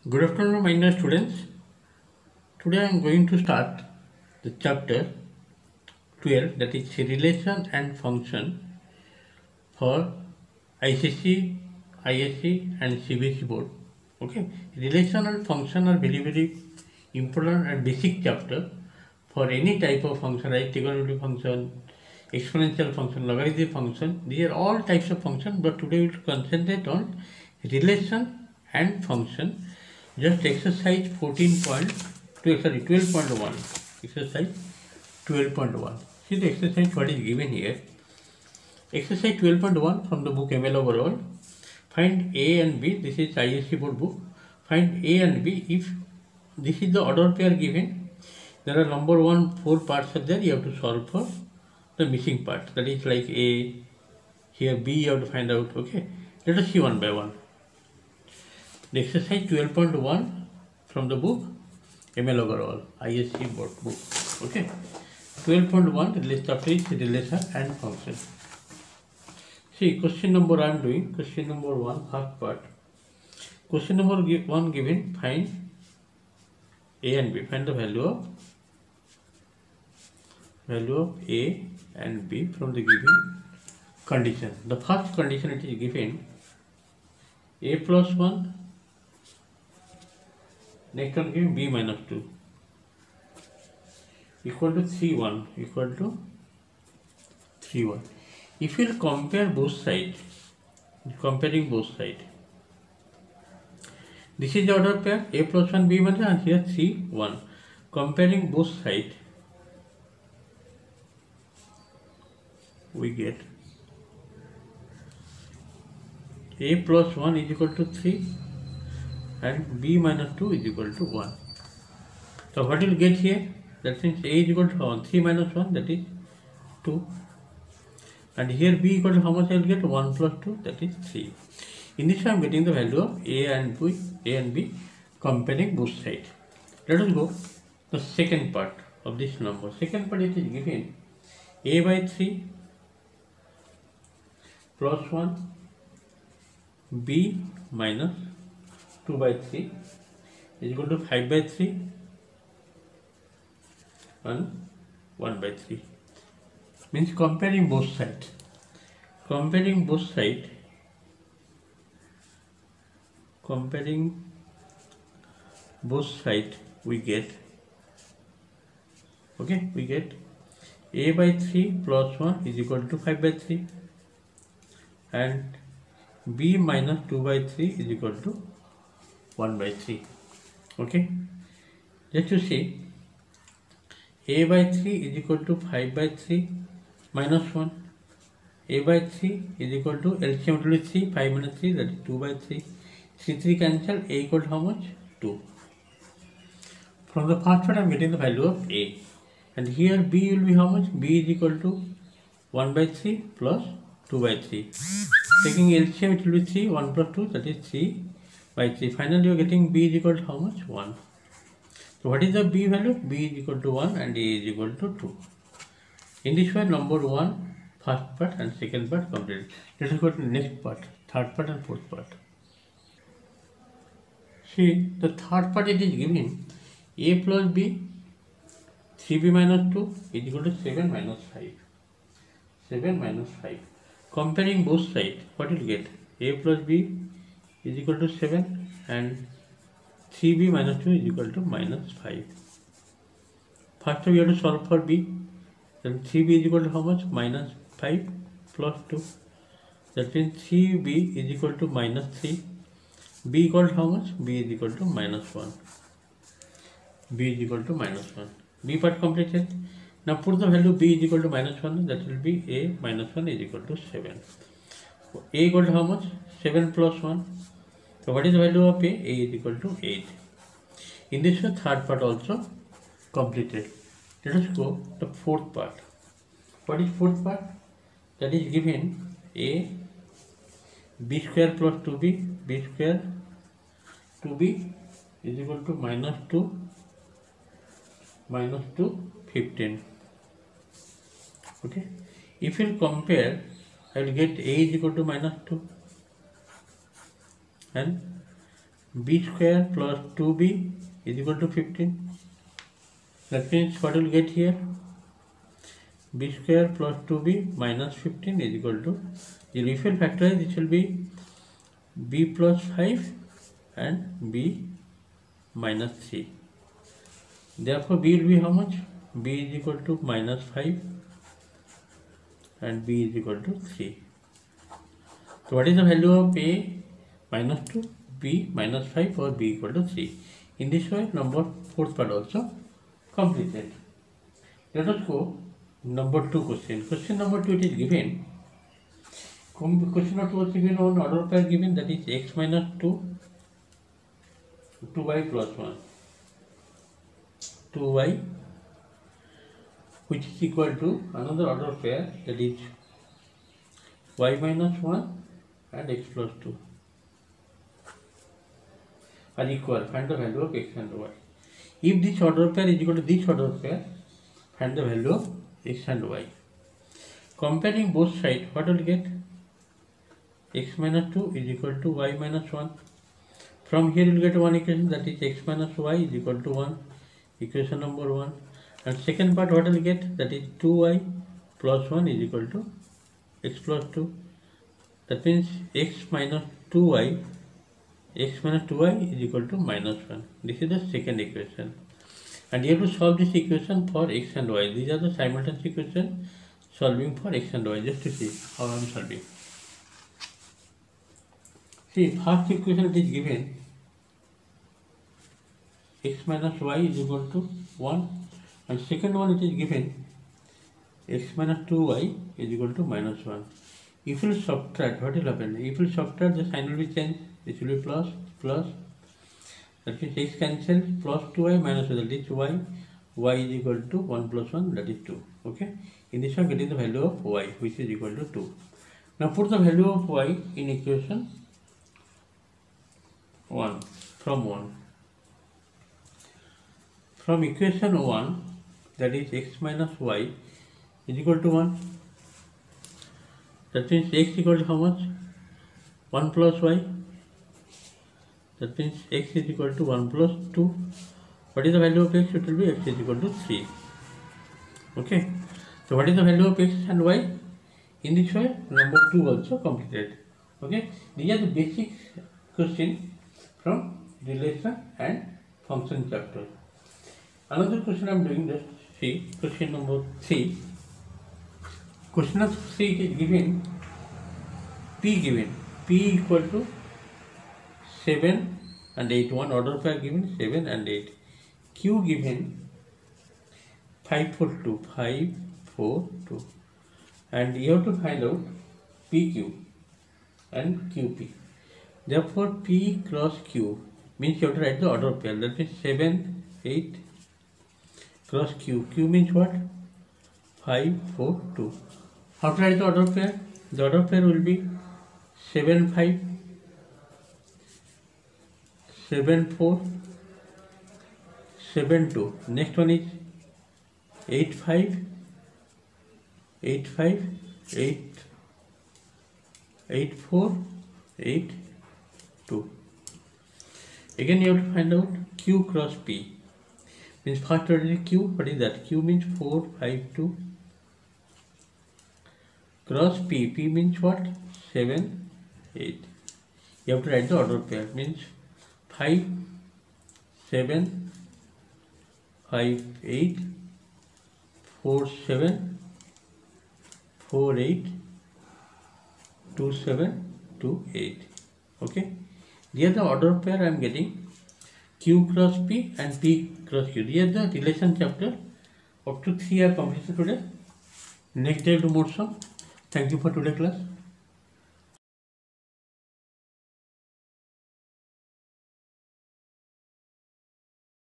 Good afternoon, my dear students. Today I am going to start the chapter 12, that is relation and function for ICC, ISC and CBSE board. Okay, relation and function are very important and basic chapter for any type of function, like trigonometric function, exponential function, logarithm function. These are all types of function, but today we will concentrate on relation and function. Just exercise 14.2, sorry, 12.1. Exercise 12.1. See the exercise what is given here. Exercise 12.1 from the book ML overall. Find A and B. This is ISC board book. Find A and B if this is the order pair given. There are number 1, 4 parts are there. You have to solve for the missing part. That is like A. Here B you have to find out. Okay. Let us see one by one. The exercise 12.1 from the book ML overall ISC board book. Okay. 12.1 chapter is relation and function. See, question number I am doing. Question number 1, first part. Question number 1 given, find A and B. Find the value of A and B from the given condition. The first condition it is given A plus 1, next one given B minus 2 equal to 3 1 equal to 3 1. If you compare both sides, comparing both sides, this is the order pair A plus 1 B minus 1 and here 3 1. Comparing both sides, we get A plus 1 is equal to 3 and B minus 2 is equal to 1. So what you will get here? That means A is equal to 1, 3 minus 1, that is 2. And here B equal to how much I will get? 1 plus 2, that is 3. In this way I am getting the value of A and B comparing both sides. Let us go the second part of this number. Second part it is given A by 3 plus 1 B minus 2 by 3 is equal to 5 by 3 and 1 by 3. Means comparing both sides. Comparing both sides, we get, okay, we get A by 3 plus 1 is equal to 5 by 3 and B minus 2 by 3 is equal to 1 by 3. Okay, just to see, A by 3 is equal to 5 by 3 minus 1. A by 3 is equal to LCM will be 3, 5 minus 3, that is 2 by 3. 3 cancel, A equal to how much? 2. From the first part I am getting the value of A. And here B will be how much? B is equal to 1 by 3 plus 2 by 3. Taking LCM it will be 3, 1 plus 2, that is 3 by 3. Finally you are getting B is equal to how much? 1. So what is the B value? B is equal to 1 and A is equal to 2. In this way number 1, first part and second part completed. Let us go to the next part, third part and fourth part. See, the third part it is given A plus B, 3B minus 2 is equal to 7 minus 5. 7 minus 5. Comparing both sides, what you will get? A plus B is equal to 7 and 3B minus 2 is equal to minus 5. First we have to solve for B. Then 3B is equal to how much? Minus 5 plus 2. That means 3B is equal to minus 3. B equal to how much? B is equal to minus 1. B is equal to minus 1. B part completed. Now put the value B is equal to minus 1. That will be A minus 1 is equal to 7. So A equal to how much? 7 plus 1. So what is the value of A? A is equal to 8. In this way third part also completed. Let us go to the fourth part. What is fourth part? That is given A B square plus 2B, B square 2B is equal to minus 2 15. Okay, if you compare, I will get A is equal to minus 2 and b square plus 2b is equal to 15. That means what will get here? B square plus 2b minus 15 is equal to, if you factorize, this will be b plus 5 and b minus 3. Therefore b will be how much? B is equal to minus 5 and b is equal to 3. So what is the value of a minus 2, b minus 5 or b equal to 3? In this way, number 4th part also completed. Let us go number 2 question. Question number 2, it is given. Question number 2 was given on order pair given, that is x minus 2, 2y plus 1. 2y, which is equal to another order pair, that is y minus 1 and x plus 2 are equal. Find the value of x and y. If this order pair is equal to this order pair, find the value of x and y. Comparing both sides, what will get? X minus 2 is equal to y minus 1. From here you will get one equation, that is x minus y is equal to 1. Equation number 1. And second part, what will get? That is 2y plus 1 is equal to x plus 2. That means x minus 2y is equal to minus 1. This is the second equation. And you have to solve this equation for x and y. These are the simultaneous equations solving for x and y. Just to see how I am solving. See, first equation it is given x minus y is equal to 1, and second one it is given x minus 2y is equal to minus 1. If you subtract, what will happen? If you subtract, the sign will be changed. This will be plus, plus. That means x cancel, plus 2y minus 1, that is y is equal to 1 plus 1, that is 2. Okay. In this one, getting the value of y, which is equal to 2. Now put the value of y in equation 1, from 1. From equation 1, that is x minus y is equal to 1. That means x equal to how much? 1 plus y. That means x is equal to 1 plus 2. What is the value of x? It will be x is equal to 3. Okay. So what is the value of x and y? In this way, number 2 also completed. Okay. These are the basic questions from relation and function chapter. Another question I am doing, just see question number 3. Question number 3 is given p equal to 7 and 8. One order pair given 7 and 8. Q given 5, 4, 2. 5, 4, 2. And you have to find out PQ and QP. Therefore, P cross Q means you have to write the order pair. That means 7, 8 cross Q. Q means what? 5, 4, 2. How to write the order pair? The order pair will be 7, 5, 7, 4, 7, 2. Next one is 8, 5, 8, 5, 8, 8, 4, 8, 2. Again you have to find out Q cross P. Means first order is Q. What is that? Q means 4, 5, 2. Cross P. P means what? 7, 8. You have to write the order pair. Means 5, 7, 5, 8, 4, 7, 4, 8, 2, 7, 2, 8. Okay. Here the order pair I am getting Q cross P and P cross Q. Here the relation chapter up to 3 are completed today. Next day to more some. Thank you for today's class.